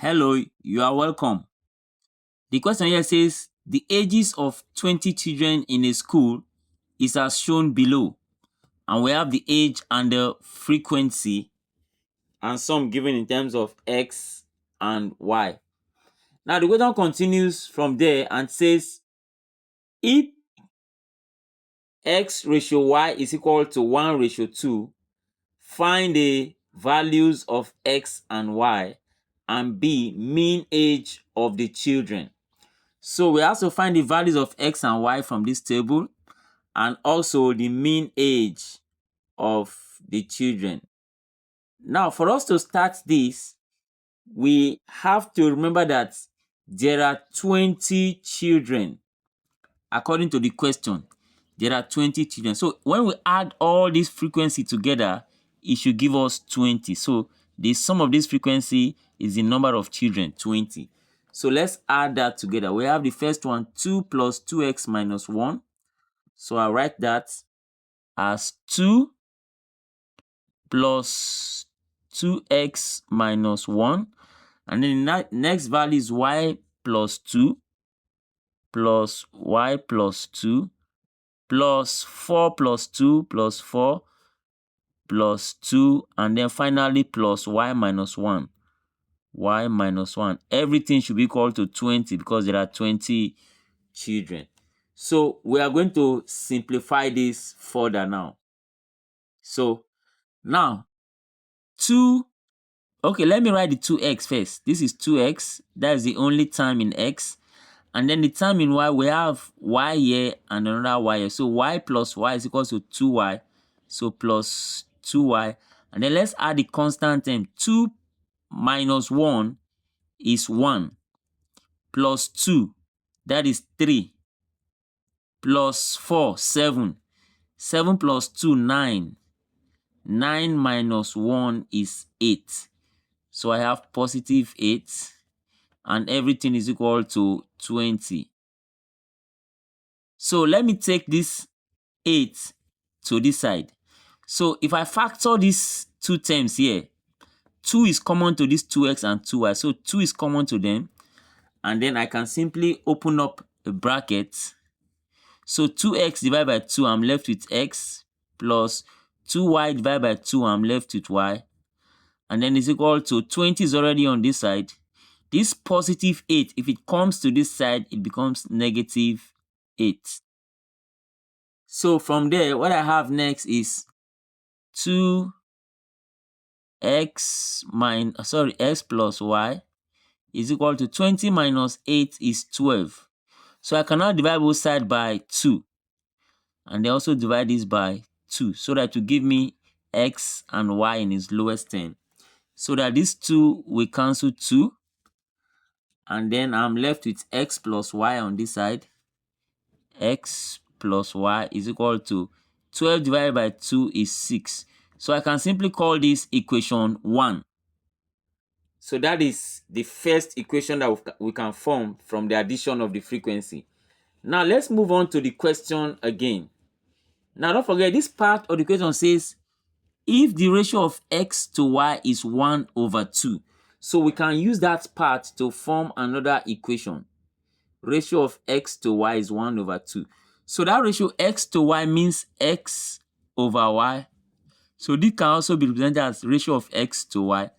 Hello, you are welcome. The question here says the ages of 20 children in a school is as shown below. And we have the age and the frequency and some given in terms of X and Y. Now the question continues from there and says if X ratio Y is equal to 1 ratio 2, find the values of X and Y and B, mean age of the children. So we have to find the values of X and Y from this table and also the mean age of the children. Now, for us to start this, we have to remember that there are 20 children. According to the question, there are 20 children. So when we add all this frequency together, it should give us 20. So the sum of this frequency is the number of children, 20. So let's add that together. We have the first one, 2 plus 2x minus 1. So I'll write that as 2 plus 2x minus 1. And then the next value is y plus 2 plus y plus 2 plus 4 plus 2 plus 4 plus 2. And then finally plus y minus 1. Y minus 1. Everything should be equal to 20 because there are 20 children. So we are going to simplify this further now. So now 2, okay, let me write the 2x first. This is 2x. That is the only term in x. And then the term in y, we have y here and another y here. So y plus y is equal to 2y. So plus 2y. And then let's add the constant term. 2 minus 1 is 1. Plus 2, that is 3. Plus 4, 7. 7 plus 2, 9. 9 minus 1 is 8. So I have positive 8. And everything is equal to 20. So let me take this 8 to this side. So if I factor these two terms here, 2 is common to these 2x and 2y. So 2 is common to them. And then I can simply open up a bracket. So 2x divided by 2, I'm left with x, plus 2y divided by 2, I'm left with y. And then it's equal to 20 is already on this side. This positive 8, if it comes to this side, it becomes negative 8. So from there, what I have next is 2x x plus y is equal to 20 minus 8 is 12. So I can now divide both sides by 2. And then also divide this by 2 so that to give me x and y in its lowest term. So that these 2 will cancel 2. And then I'm left with x plus y on this side. X plus y is equal to 12 divided by 2 is 6. So I can simply call this equation 1. So that is the first equation that we can form from the addition of the frequency. Now let's move on to the question again. Now don't forget, this part of the question says if the ratio of x to y is 1 over 2. So we can use that part to form another equation. Ratio of x to y is 1 over 2. So that ratio x to y means x over y. So this can also be represented as ratio of x to y.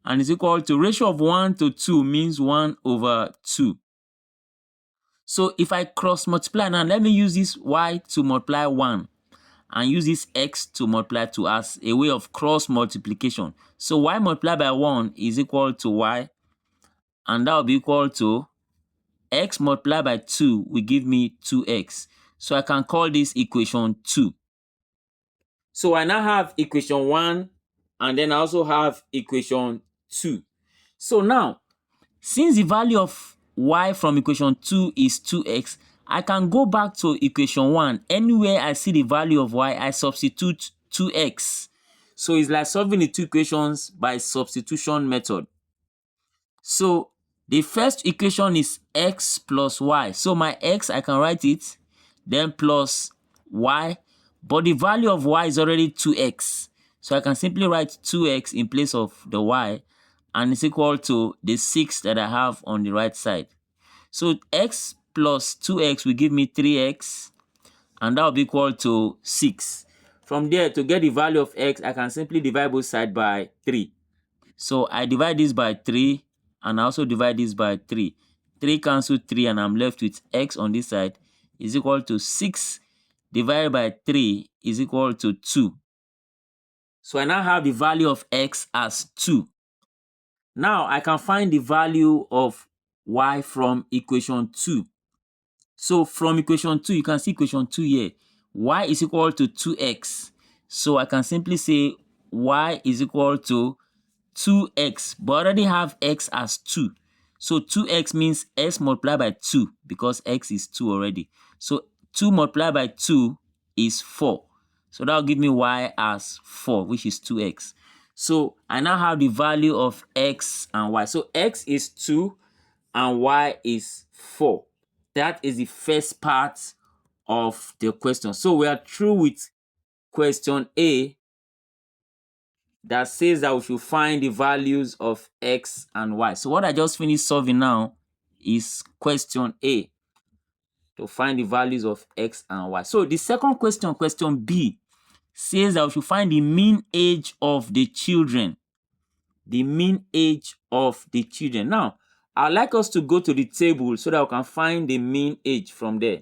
And is equal to ratio of 1 to 2 means 1 over 2. So if I cross multiply now, let me use this y to multiply 1. And use this x to multiply 2 as a way of cross multiplication. So y multiplied by 1 is equal to y. And that will be equal to x multiplied by 2 will give me 2x. So I can call this equation 2. So I now have equation 1 and then I also have equation 2. So now, since the value of y from equation 2 is 2x, I can go back to equation 1. Anywhere I see the value of y, I substitute 2x. So it's like solving the two equations by substitution method. So the first equation is x plus y. So my x, I can write it, then plus y. But the value of y is already 2x. So I can simply write 2x in place of the y. and it's equal to the 6 that I have on the right side. So x plus 2x will give me 3x, and that will be equal to 6. From there, to get the value of x, I can simply divide both sides by 3. So I divide this by 3, and I also divide this by 3. 3 cancel 3, and I'm left with x on this side is equal to 6 divided by 3 is equal to 2. So I now have the value of x as 2. Now I can find the value of y from equation 2. So from equation 2, you can see equation 2 here. Y is equal to 2x. So I can simply say y is equal to 2x, but I already have x as 2. So 2x means x multiplied by 2 because x is 2 already. So 2 multiplied by 2 is 4. So that will give me y as 4, which is 2x. So I now have the value of x and y. So x is 2 and y is 4. That is the first part of the question. So we are through with question A, that says that we should find the values of x and y. So what I just finished solving now is question A, to find the values of x and y. So the second question, question B, says that we should find the mean age of the children. The mean age of the children. Now, I'd like us to go to the table so that we can find the mean age from there.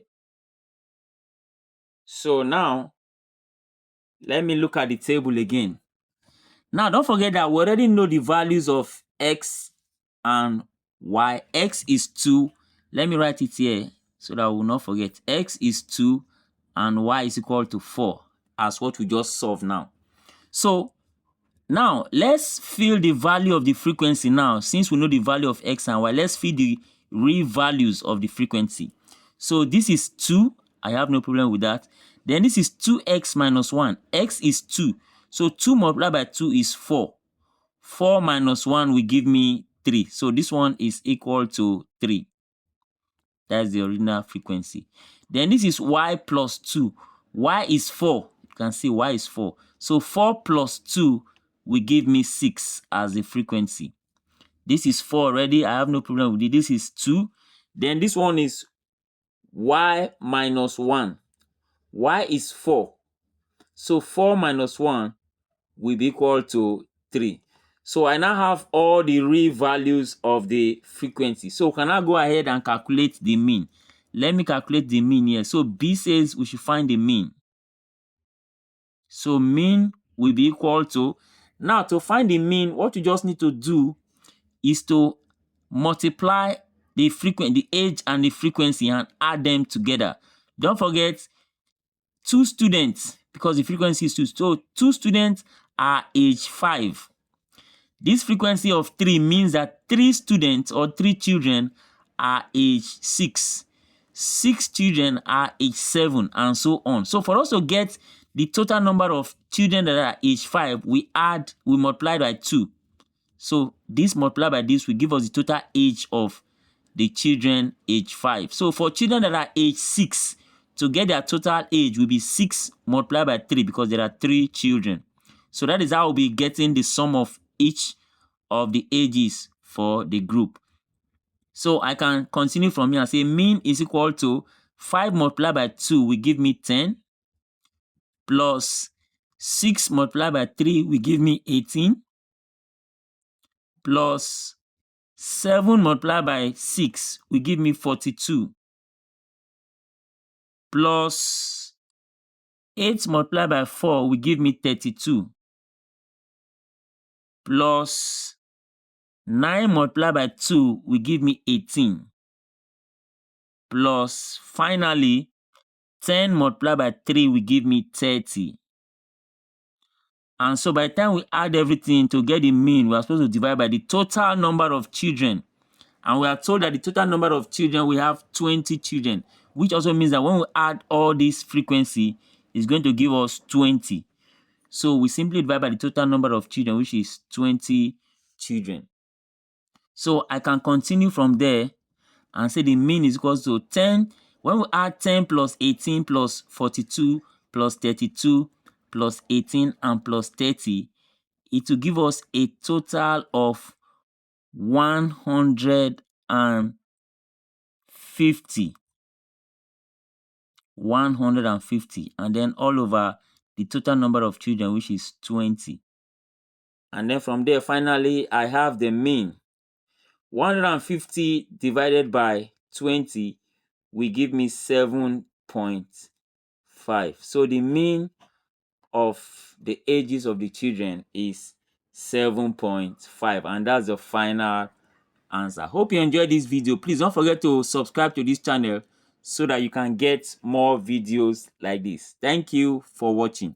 So now, let me look at the table again. Now, don't forget that we already know the values of x and y. X is 2. Let me write it here so that we will not forget. X is 2 and y is equal to 4, as what we just solved now. So, now, let's fill the value of the frequency now. Since we know the value of x and y, let's fill the real values of the frequency. So this is 2. I have no problem with that. Then this is 2x minus 1. X is 2. So 2 multiplied by 2 is 4. 4 minus 1 will give me 3. So this one is equal to 3. That's the original frequency. Then this is y plus 2. Y is 4. You can see y is 4. So 4 plus 2 will give me 6 as the frequency. This is 4 already. I have no problem with it. This is 2. Then this one is y minus 1. Y is 4. So 4 minus 1 will be equal to 3. So I now have all the real values of the frequency. So can I go ahead and calculate the mean? Let me calculate the mean here. So B says we should find the mean. So mean will be equal to, now to find the mean, what you just need to do is to multiply the frequency, the age and the frequency, and add them together. Don't forget, 2 students, because the frequency is 2. So 2 students are age 5. This frequency of 3 means that 3 students or 3 children are age 6. 6 children are age 7, and so on. So for us to get the total number of children that are age 5, we multiply by 2. So this multiplied by this will give us the total age of the children age 5. So for children that are age 6, to get their total age will be 6 multiplied by 3, because there are 3 children. So that is how we'll be getting the sum of each of the ages for the group. So I can continue from here and say mean is equal to 5 multiplied by 2 will give me 10, plus 6 multiplied by 3 will give me 18, plus 7 multiplied by 6 will give me 42, plus 8 multiplied by 4 will give me 32, plus 9 multiplied by 2 will give me 18, plus finally 10 multiplied by 3 will give me 30. And so by the time we add everything to get the mean, we are supposed to divide by the total number of children. And we are told that the total number of children, we have 20 children, which also means that when we add all this frequency, it's going to give us 20. So we simply divide by the total number of children, which is 20 children. So I can continue from there and say the mean is equal to 10. When we add 10 plus 18 plus 42 plus 32 plus 18 and plus 30, it will give us a total of 150. 150, and then all over the total number of children, which is 20. And then from there, finally, I have the mean. 150 divided by 20 will give me 7.5. So the mean of the ages of the children is 7.5, and that's the final answer. Hope you enjoyed this video. Please don't forget to subscribe to this channel so that you can get more videos like this. Thank you for watching.